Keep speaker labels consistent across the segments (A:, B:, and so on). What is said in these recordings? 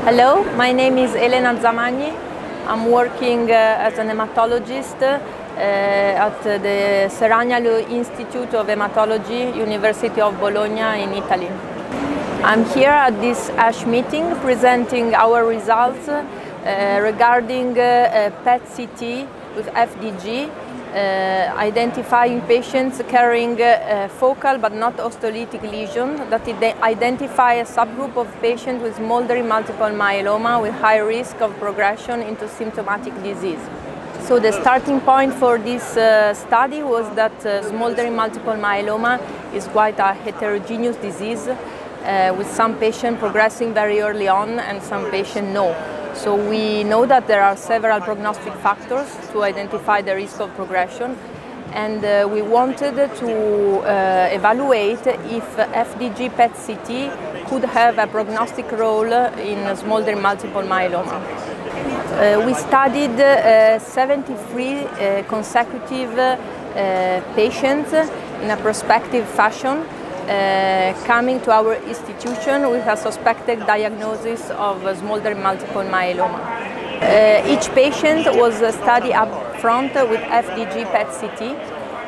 A: Hello, my name is Elena Zamagni. I'm working as an hematologist at the Seràgnoli Institute of Hematology, University of Bologna in Italy. I'm here at this ASH meeting presenting our results regarding PET-CT with FDG, identifying patients carrying focal but not osteolytic lesion that identify a subgroup of patients with smoldering multiple myeloma with high risk of progression into symptomatic disease. So the starting point for this study was that smoldering multiple myeloma is quite a heterogeneous disease with some patients progressing very early on and some patients no. So we know that there are several prognostic factors to identify the risk of progression, and we wanted to evaluate if FDG PET-CT could have a prognostic role in smoldering multiple myeloma. We studied 73 consecutive patients in a prospective fashion coming to our institution with a suspected diagnosis of smoldering multiple myeloma. Each patient was studied up front with FDG PET-CT,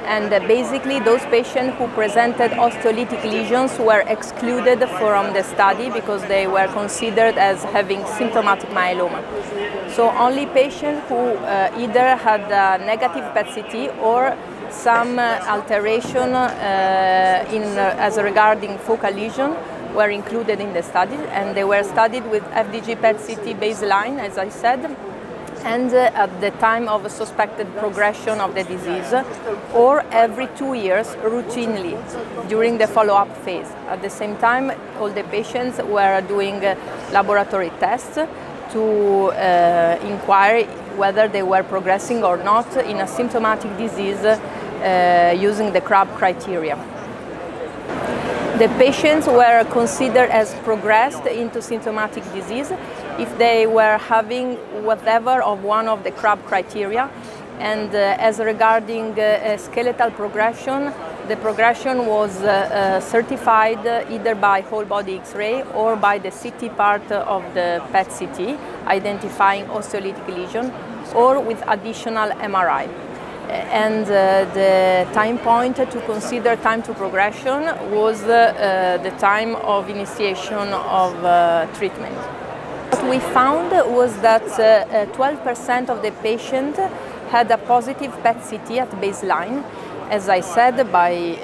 A: and basically those patients who presented osteolytic lesions were excluded from the study because they were considered as having symptomatic myeloma. So only patients who either had a negative PET-CT or some alteration as regarding focal lesion were included in the study, and they were studied with FDG PET-CT baseline, as I said, and at the time of suspected progression of the disease, or every 2 years routinely during the follow-up phase. At the same time, all the patients were doing laboratory tests to inquire whether they were progressing or not in a symptomatic disease using the CRAB criteria. The patients were considered as progressed into symptomatic disease if they were having whatever of one of the CRAB criteria, and as regarding skeletal progression, the progression was certified either by whole body X-ray or by the CT part of the PET-CT, identifying osteolytic lesion, or with additional MRI. And the time point to consider time to progression was the time of initiation of treatment. What we found was that 12% of the patients had a positive PET-CT at baseline, as I said, by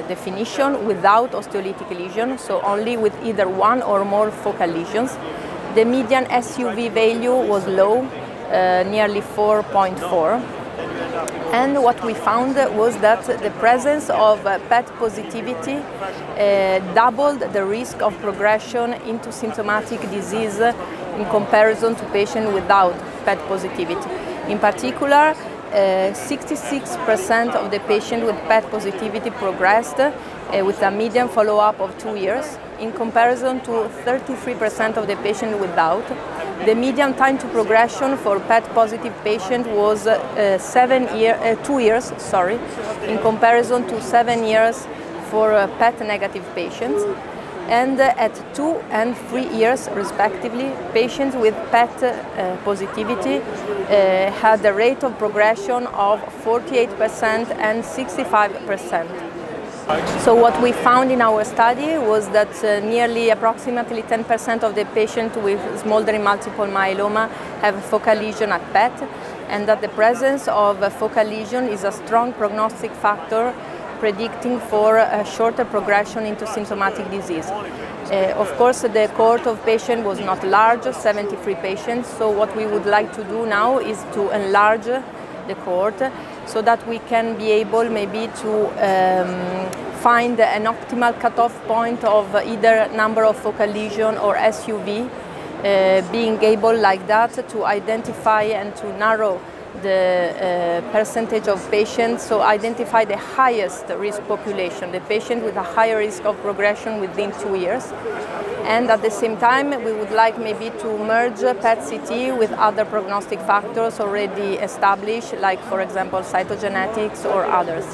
A: definition without osteolytic lesion, so only with either one or more focal lesions. The median SUV value was low, nearly 4.4. And what we found was that the presence of PET positivity doubled the risk of progression into symptomatic disease in comparison to patients without PET positivity. In particular, 66% of the patients with PET positivity progressed with a median follow-up of 2 years, in comparison to 33% of the patients without. The median time to progression for PET-positive patients was 2 years, in comparison to 7 years for PET-negative patients. And at 2 and 3 years, respectively, patients with PET positivity had a rate of progression of 48% and 65%. So what we found in our study was that nearly approximately 10% of the patients with smoldering multiple myeloma have a focal lesion at PET, and that the presence of a focal lesion is a strong prognostic factor predicting for a shorter progression into symptomatic disease. Of course, the cohort of patients was not large, 73 patients, so what we would like to do now is to enlarge the cohort so that we can be able maybe to find an optimal cutoff point of either number of focal lesion or SUV, being able like that to identify and to narrow the percentage of patients, so identify the highest risk population, the patient with a higher risk of progression within 2 years. And at the same time, we would like maybe to merge PET-CT with other prognostic factors already established, like for example cytogenetics or others.